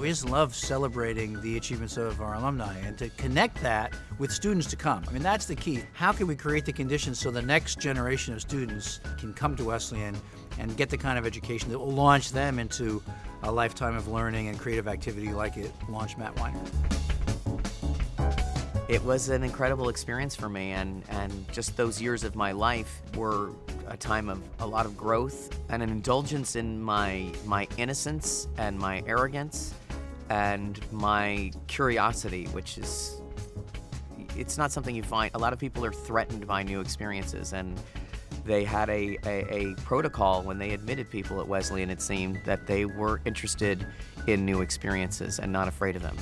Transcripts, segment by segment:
We just love celebrating the achievements of our alumni and to connect that with students to come. I mean, that's the key. How can we create the conditions so the next generation of students can come to Wesleyan and get the kind of education that will launch them into a lifetime of learning and creative activity like it launched Matt Weiner? It was an incredible experience for me, and just those years of my life were a time of a lot of growth and an indulgence in my innocence and my arrogance and my curiosity, which is, it's not something you find. A lot of people are threatened by new experiences, and they had a protocol when they admitted people at Wesleyan, it seemed, that they were interested in new experiences and not afraid of them.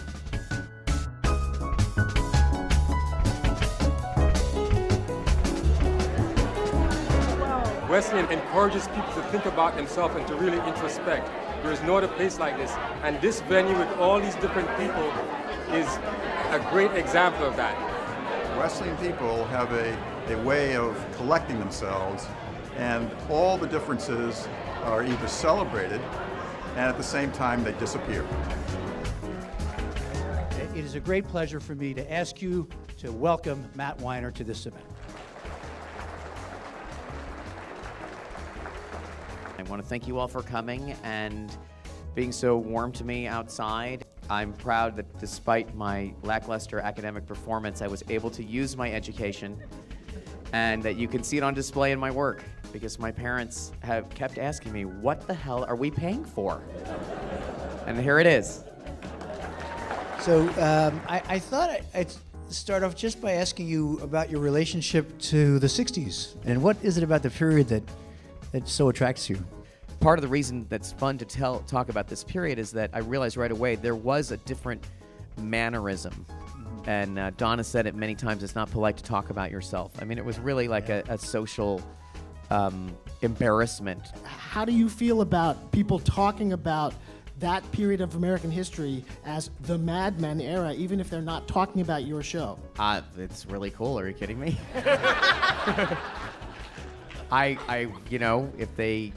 Wesleyan encourages people to think about themselves and to really introspect. There is no other place like this. And this venue with all these different people is a great example of that. Wesleyan people have a way of collecting themselves, and all the differences are either celebrated and at the same time they disappear. It is a great pleasure for me to ask you to welcome Matt Weiner to this event. I want to thank you all for coming and being so warm to me outside. I'm proud that despite my lackluster academic performance, I was able to use my education, and that you can see it on display in my work, because my parents have kept asking me, what the hell are we paying for? And here it is. So I thought I'd start off just by asking you about your relationship to the 60s, and what is it about the period that so attracts you? Part of the reason that's fun to talk about this period is that I realized right away there was a different mannerism. And Donna said it many times, it's not polite to talk about yourself. I mean, it was really like a social embarrassment. How do you feel about people talking about that period of American history as the Mad Men era, even if they're not talking about your show? It's really cool. Are you kidding me? You know, if they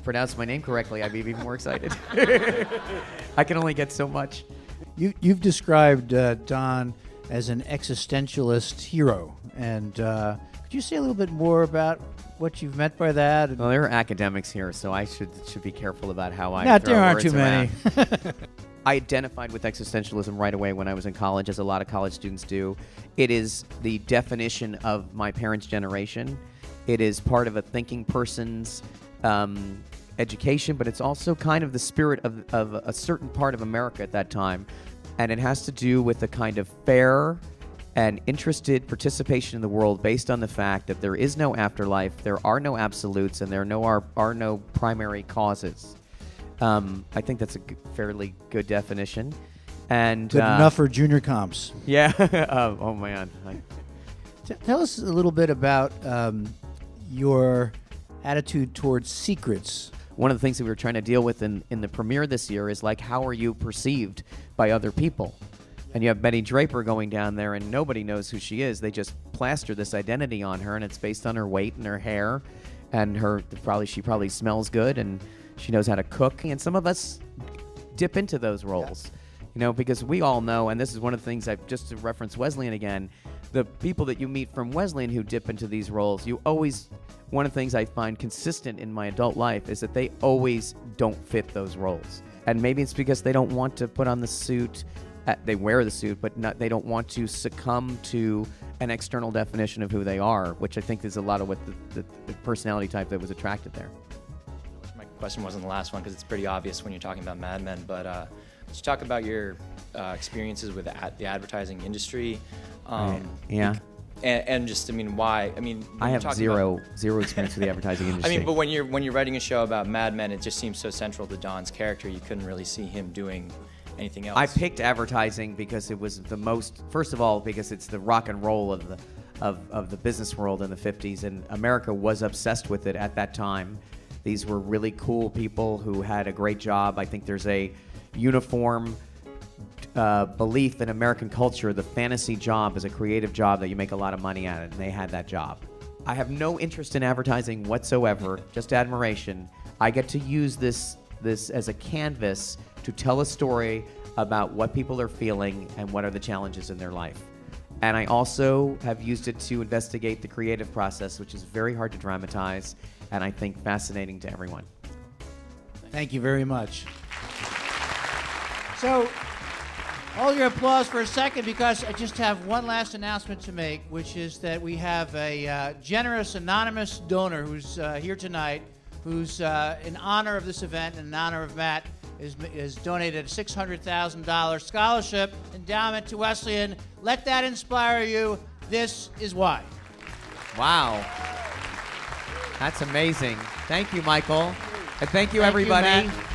pronounce my name correctly, I'd be even more excited. I can only get so much. You've described Don as an existentialist hero, and could you say a little bit more about what you've meant by that? Well, there are academics here, so I should be careful about how I Not throw there aren't words too many. I identified with existentialism right away when I was in college, as a lot of college students do. It is the definition of my parents' generation. It is part of a thinking person's education, but it's also kind of the spirit of a certain part of America at that time. And it has to do with a kind of fair and interested participation in the world based on the fact that there is no afterlife, there are no absolutes, and there are no primary causes. I think that's a fairly good definition. And Good enough for junior comps. Yeah. Oh, man. Tell us a little bit about your attitude towards secrets. One of the things that we were trying to deal with in the premiere this year is, like, how are you perceived by other people? And you have Betty Draper going down there, and nobody knows who she is. They just plaster this identity on her, and it's based on her weight and her hair, and she probably smells good, and she knows how to cook. And some of us dip into those roles, you know, because we all know, and this is one of the things just to reference Wesleyan again, the people that you meet from Wesleyan who dip into these roles, one of the things I find consistent in my adult life is that they always don't fit those roles. And maybe it's because they don't want to put on the suit. They wear the suit, but they don't want to succumb to an external definition of who they are, which I think is a lot of what the personality type that was attracted there. My question wasn't the last one because it's pretty obvious when you're talking about Mad Men, but let's talk about your experiences with the advertising industry. Yeah. And just, I mean, why? I mean, I have zero experience with the advertising industry. I mean, but when you're writing a show about Mad Men, it just seems so central to Don's character. You couldn't really see him doing anything else. I picked advertising because it was the most, first of all, because it's the rock and roll of the business world in the 50s, and America was obsessed with it at that time. These were really cool people who had a great job. I think there's a uniform belief in American culture. The fantasy job is a creative job that you make a lot of money at it, and they had that job. I have no interest in advertising whatsoever, just admiration. I get to use this this as a canvas to tell a story about what people are feeling and what are the challenges in their life. And I also have used it to investigate the creative process, which is very hard to dramatize and I think fascinating to everyone. Thank you very much. So, hold your applause for a second, because I just have one last announcement to make, which is that we have a generous anonymous donor who's here tonight, who's in honor of this event and in honor of Matt, is donated a $600,000 scholarship endowment to Wesleyan. Let that inspire you. This is why. Wow. That's amazing. Thank you, Michael. And thank you, Thank you, everybody. Matt.